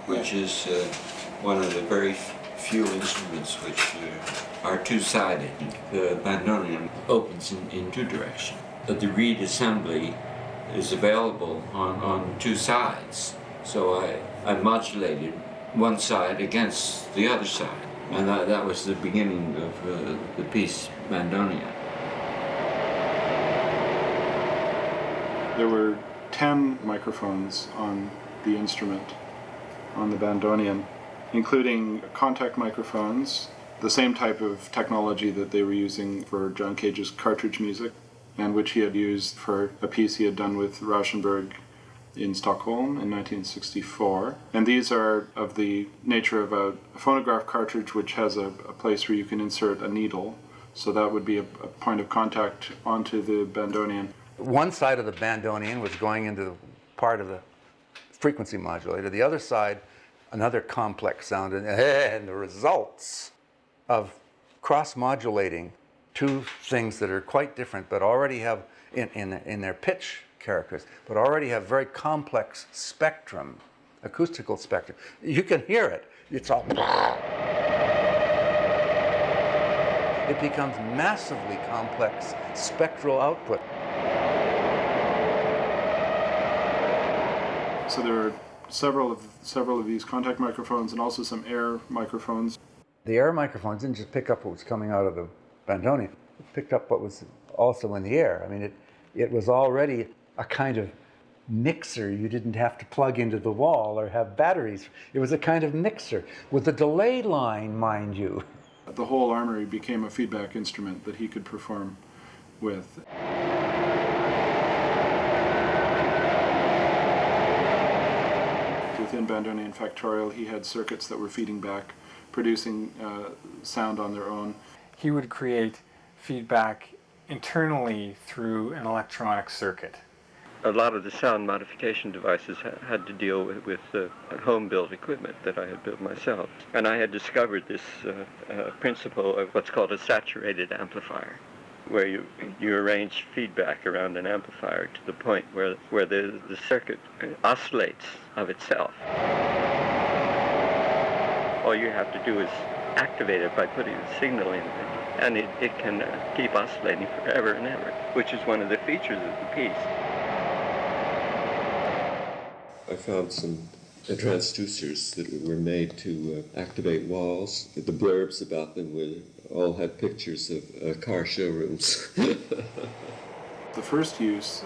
which is one of the very few instruments which are two-sided. The bandoneon opens in two directions, but the reed assembly is available on two sides. So I modulated one side against the other side, and that was the beginning of the piece Bandoneon. There were 10 microphones on the instrument, on the bandoneon, including contact microphones, the same type of technology that they were using for John Cage's cartridge music, and which he had used for a piece he had done with Rauschenberg in Stockholm in 1964. And these are of the nature of a phonograph cartridge which has a place where you can insert a needle, so that would be a point of contact onto the bandoneon. One side of the bandoneon was going into part of the frequency modulator. The other side, another complex sound, and the results of cross-modulating two things that are quite different, but already have, in their pitch characters, but already have very complex spectrum, acoustical spectrum. You can hear it. It's all... It becomes massively complex spectral output. So there are several of these contact microphones and also some air microphones. The air microphones didn't just pick up what was coming out of the bandoneon, it picked up what was also in the air. I mean, it was already a kind of mixer. You didn't have to plug into the wall or have batteries. It was a kind of mixer with a delay line, mind you. The whole armory became a feedback instrument that he could perform with. Within Bandoneon Factorial, he had circuits that were feeding back, producing sound on their own. He would create feedback internally through an electronic circuit. A lot of the sound modification devices had to deal with home-built equipment that I had built myself. And I had discovered this principle of what's called a saturated amplifier, where you arrange feedback around an amplifier to the point where the circuit oscillates of itself. All you have to do is activate it by putting the signal in, and it can keep oscillating forever and ever, which is one of the features of the piece. I found some transducers that were made to activate walls. The blurbs about them all had pictures of car showrooms. The first use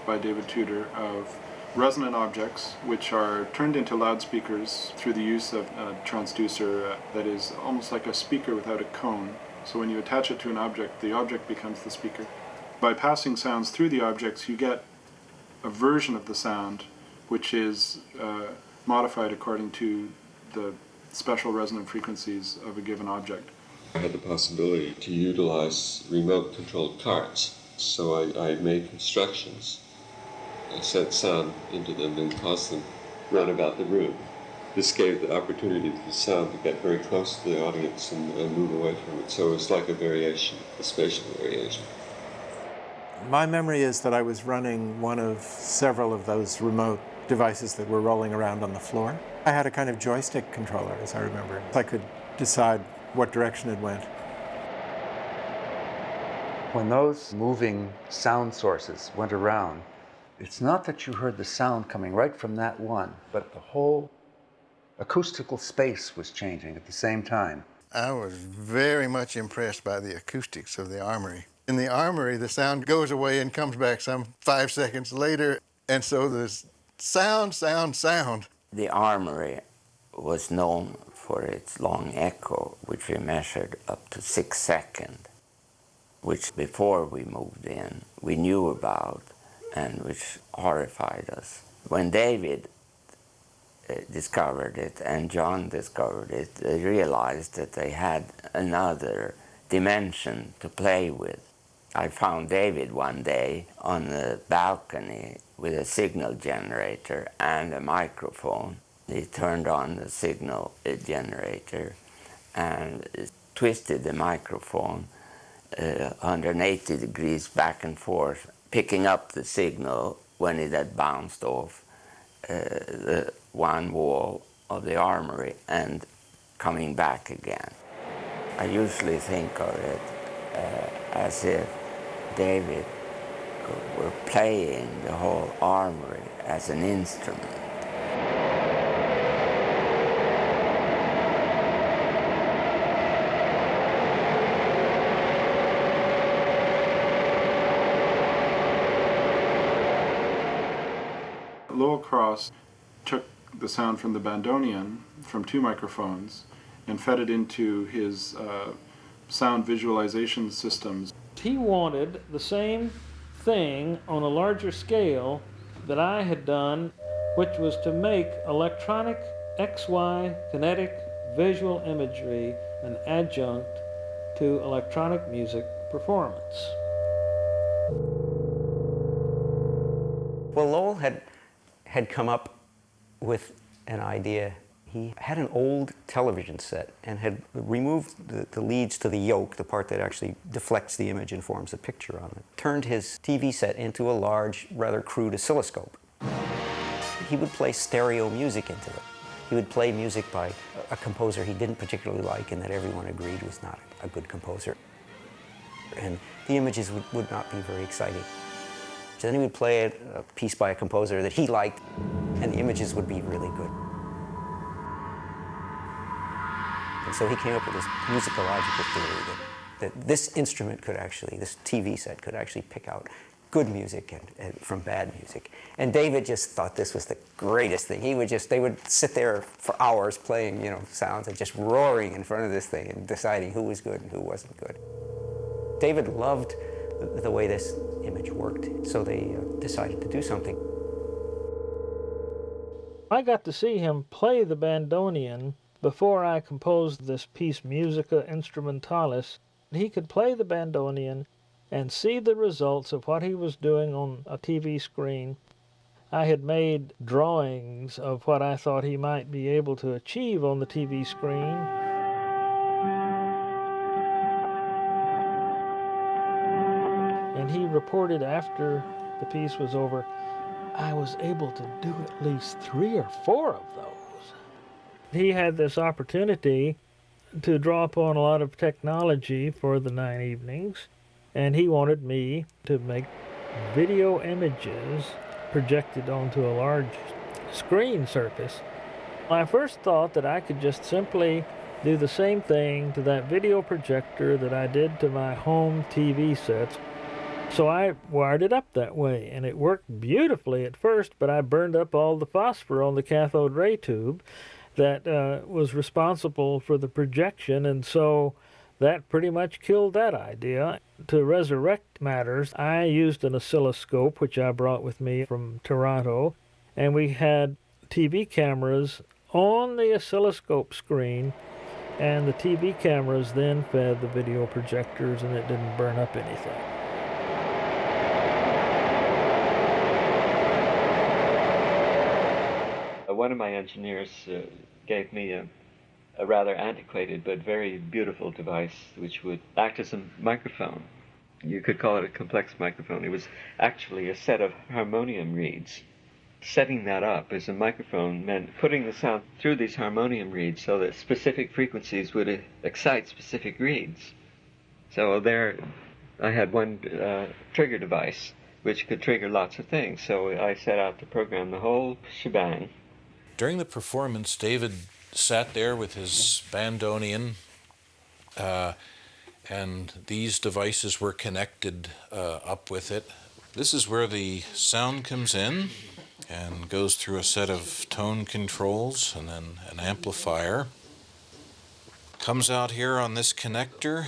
by David Tudor of resonant objects, which are turned into loudspeakers through the use of a transducer that is almost like a speaker without a cone. So when you attach it to an object, the object becomes the speaker. By passing sounds through the objects, you get a version of the sound which is modified according to the special resonant frequencies of a given object. I had the possibility to utilize remote-controlled carts, so I made constructions. I sent sound into them and caused them to run about the room. This gave the opportunity for the sound to get very close to the audience and move away from it, so it was like a variation, a spatial variation. My memory is that I was running one of several of those remote devices that were rolling around on the floor. I had a kind of joystick controller, as I remember. I could decide what direction it went. When those moving sound sources went around, it's not that you heard the sound coming right from that one, but the whole acoustical space was changing at the same time. I was very much impressed by the acoustics of the armory. In the armory, the sound goes away and comes back some 5 seconds later, and so there's sound, sound, sound. The armory was known for its long echo, which we measured up to 6 seconds, which before we moved in, we knew about, and which horrified us. When David discovered it and John discovered it, they realized that they had another dimension to play with. I found David one day on the balcony with a signal generator and a microphone. He turned on the signal generator and twisted the microphone 180 degrees back and forth, picking up the signal when it had bounced off the one wall of the armory and coming back again. I usually think of it as if David were playing the whole armory as an instrument. Lowell Cross took the sound from the bandoneon from 2 microphones and fed it into his sound visualization systems. He wanted the same thing on a larger scale that I had done, which was to make electronic XY kinetic visual imagery an adjunct to electronic music performance. Well, Lowell had come up with an idea. He had an old television set and had removed the leads to the yoke, the part that actually deflects the image and forms a picture on it. Turned his TV set into a large, rather crude oscilloscope. He would play stereo music into it. He would play music by a composer he didn't particularly like and that everyone agreed was not a good composer. And the images would not be very exciting. So then he would play a piece by a composer that he liked, and the images would be really good. And so he came up with this musicological theory that this instrument could actually, this TV set could actually pick out good music and from bad music. And David just thought this was the greatest thing. They would sit there for hours playing, sounds and just roaring in front of this thing and deciding who was good and who wasn't good. David loved the way this image worked, so they decided to do something. I got to see him play the bandoneon before I composed this piece Musica Instrumentalis. He could play the bandoneon and see the results of what he was doing on a TV screen. I had made drawings of what I thought he might be able to achieve on the TV screen. And he reported after the piece was over, I was able to do at least 3 or 4 of those. He had this opportunity to draw upon a lot of technology for the 9 evenings, and he wanted me to make video images projected onto a large screen surface. I first thought that I could just simply do the same thing to that video projector that I did to my home TV sets. So I wired it up that way, and it worked beautifully at first, but I burned up all the phosphor on the cathode ray tube that was responsible for the projection, and so that pretty much killed that idea. To resurrect matters, I used an oscilloscope, which I brought with me from Toronto, and we had TV cameras on the oscilloscope screen, and the TV cameras then fed the video projectors, and it didn't burn up anything. One of my engineers gave me a rather antiquated but very beautiful device which would act as a microphone. You could call it a complex microphone. It was actually a set of harmonium reeds. Setting that up as a microphone meant putting the sound through these harmonium reeds so that specific frequencies would excite specific reeds. So there I had one trigger device which could trigger lots of things. So I set out to program the whole shebang. During the performance, David sat there with his bandoneon, and these devices were connected up with it. This is where the sound comes in and goes through a set of tone controls and then an amplifier. Comes out here on this connector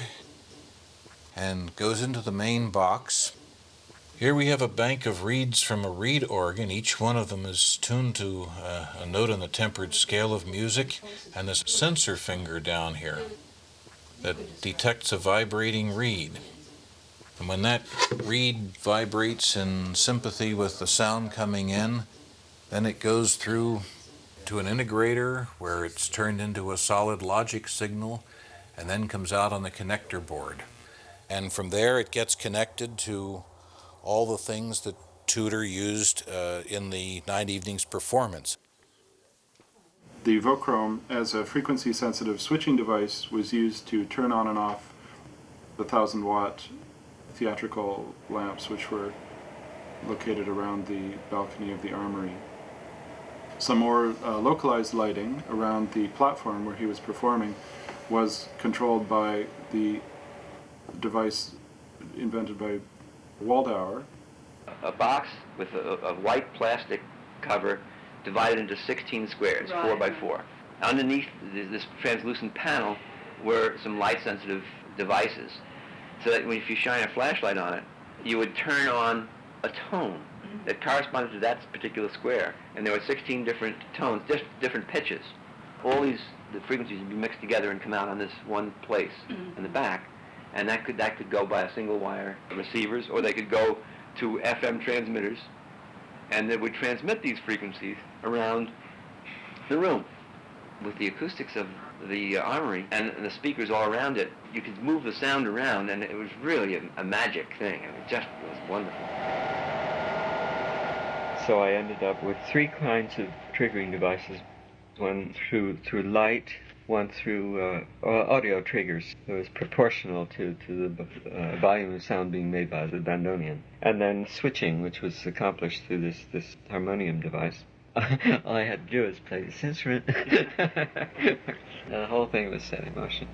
and goes into the main box. Here we have a bank of reeds from a reed organ. Each one of them is tuned to a note on the tempered scale of music, and this sensor finger down here that detects a vibrating reed. And when that reed vibrates in sympathy with the sound coming in, then it goes through to an integrator where it's turned into a solid logic signal and then comes out on the connector board. And from there it gets connected to all the things that Tudor used in the 9 evenings performance. The Vochrome, as a frequency-sensitive switching device, was used to turn on and off the 1,000-watt theatrical lamps, which were located around the balcony of the armory. Some more localized lighting around the platform where he was performing was controlled by the device invented by Waldauer. A box with a white plastic cover divided into 16 squares, 4 by 4. Underneath this translucent panel were some light-sensitive devices, so that if you shine a flashlight on it, you would turn on a tone that corresponded to that particular square. And there were 16 different tones, different pitches. All the frequencies would be mixed together and come out on this one place in the back. And that could go by a single wire receivers, or they could go to FM transmitters, and they would transmit these frequencies around the room. With the acoustics of the armory and the speakers all around it, you could move the sound around, and it was really a magic thing. I mean, it just was wonderful. So I ended up with 3 kinds of triggering devices. One through light, one through audio triggers. It was proportional to the volume of sound being made by the bandoneon. And then switching, which was accomplished through this harmonium device. All I had to do was play this instrument. The whole thing was set in motion.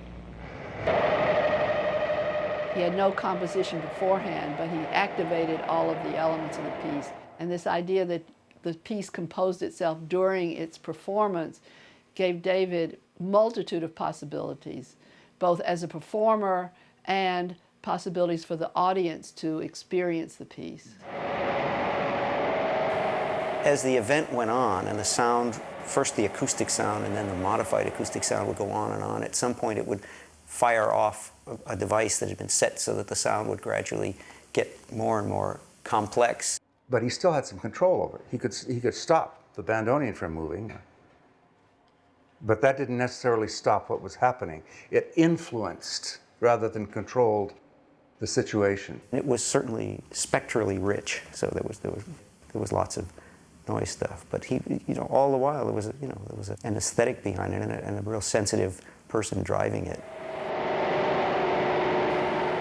He had no composition beforehand, but he activated all of the elements of the piece. And this idea that the piece composed itself during its performance gave David multitude of possibilities, both as a performer and possibilities for the audience to experience the piece. As the event went on and the sound, first the acoustic sound and then the modified acoustic sound would go on and on, at some point it would fire off a device that had been set so that the sound would gradually get more and more complex. But he still had some control over it. He could stop the bandoneon from moving, but that didn't necessarily stop what was happening. It influenced rather than controlled the situation. It was certainly spectrally rich, so there was lots of noise stuff. But he, all the while there was an aesthetic behind it and a real sensitive person driving it.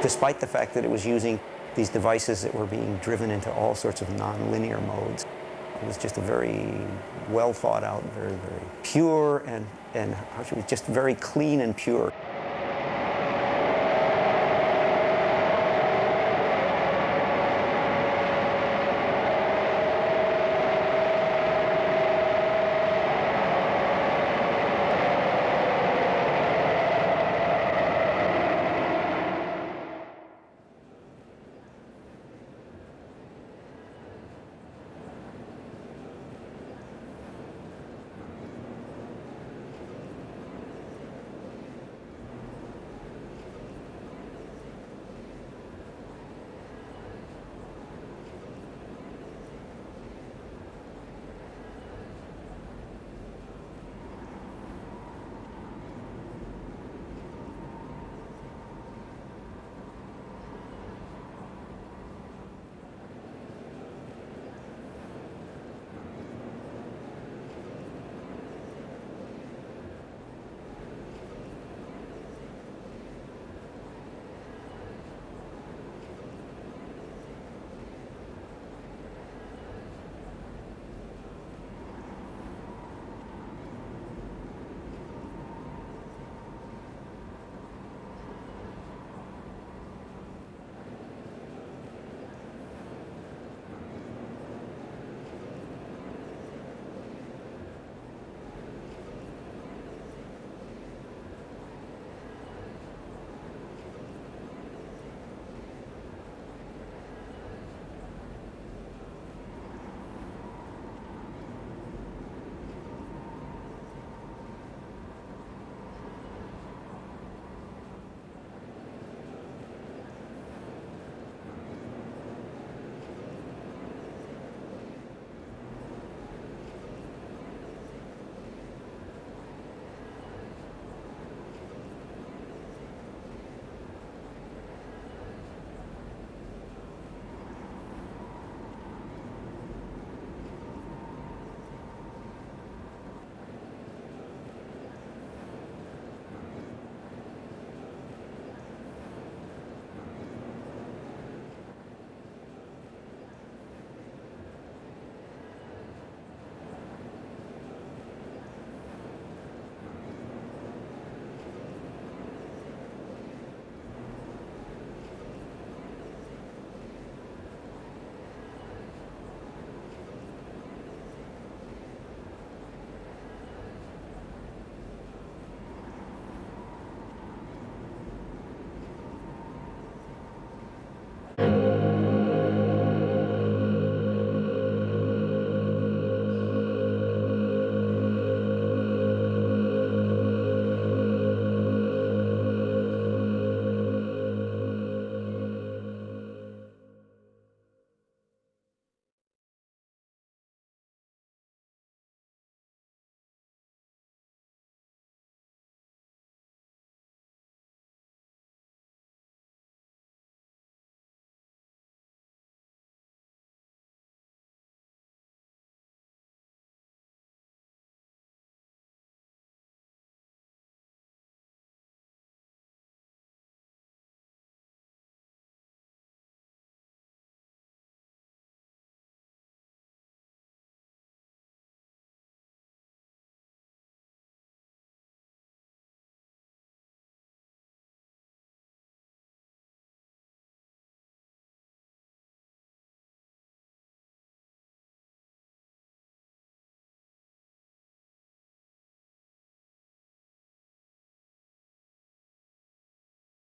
Despite the fact that it was using these devices that were being driven into all sorts of non-linear modes, it was just a very well thought out, very, very pure and just very clean and pure.